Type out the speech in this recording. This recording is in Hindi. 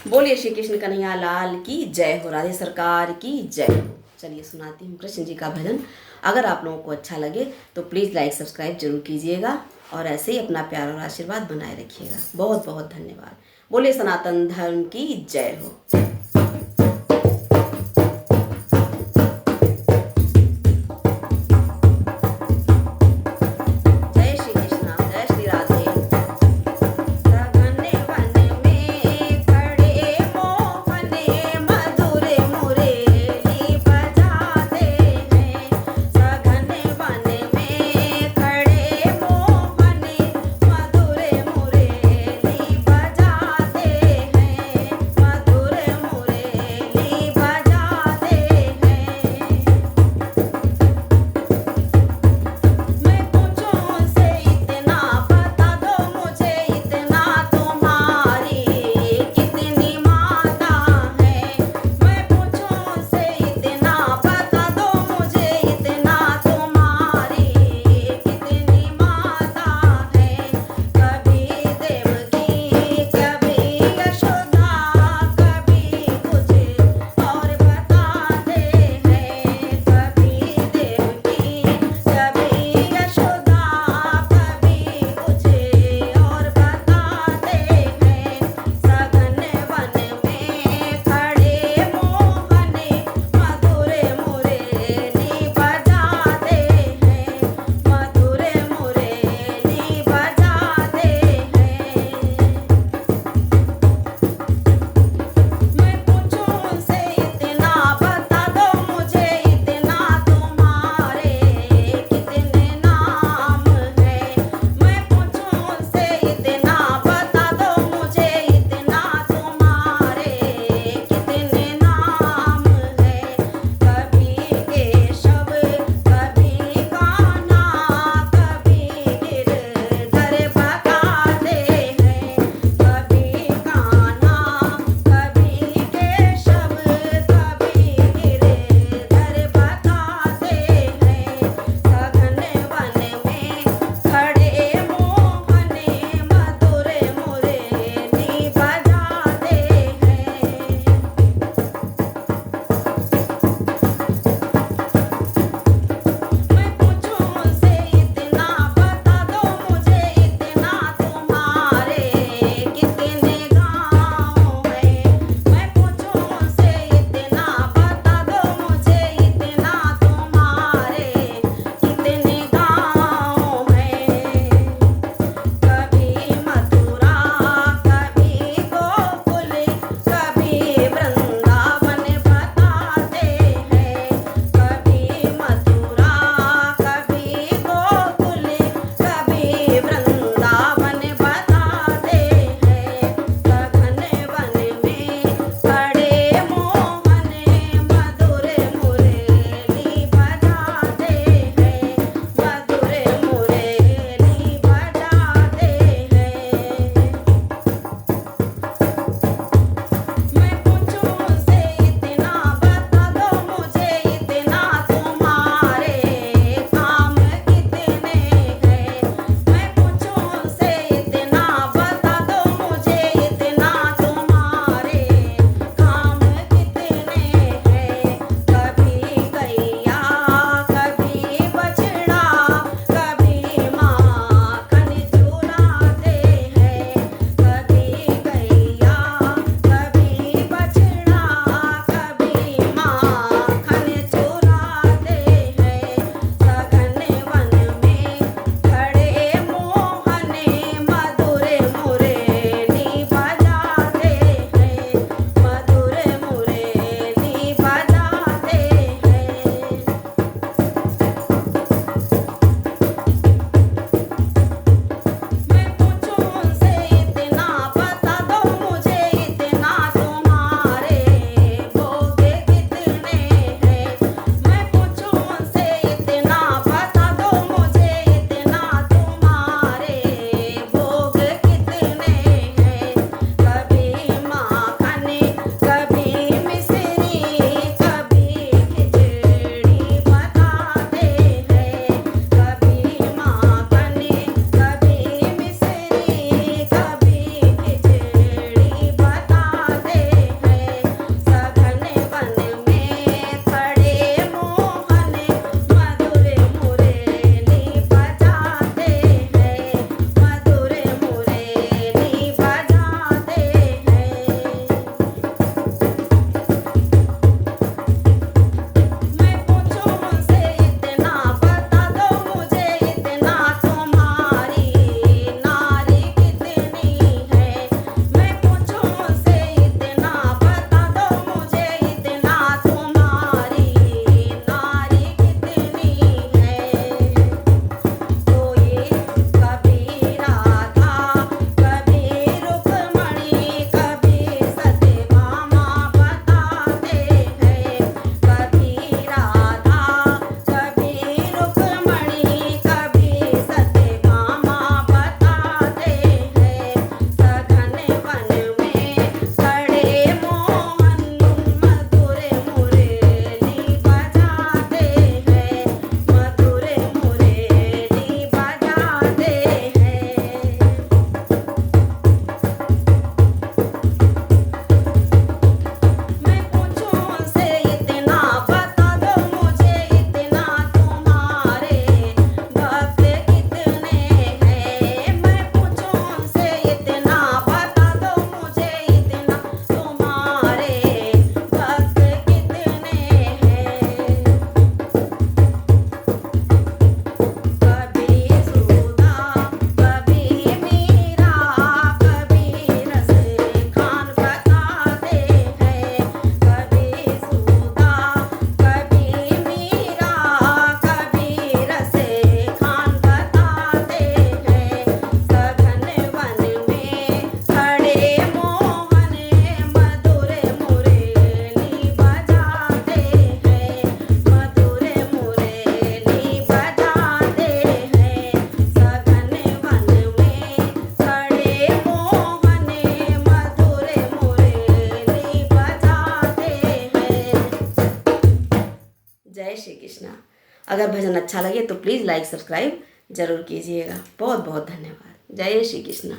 बोलिए श्री कृष्ण कन्हैया लाल की जय हो, राधे सरकार की जय हो। चलिए सुनाती हूँ कृष्ण जी का भजन। अगर आप लोगों को अच्छा लगे तो प्लीज़ लाइक सब्सक्राइब जरूर कीजिएगा और ऐसे ही अपना प्यार और आशीर्वाद बनाए रखिएगा। बहुत बहुत धन्यवाद। बोलिए सनातन धर्म की जय हो। जय श्री कृष्ण, जय श्री राधे। सघन वन में खड़े मोहने मधुर मुरली बजाते हैं। सघन वन में खड़े मोहने मधुर मुरली बजाते हैं। मधुर अगर भजन अच्छा लगे तो प्लीज़ लाइक सब्सक्राइब ज़रूर कीजिएगा। बहुत बहुत धन्यवाद। जय श्री कृष्ण।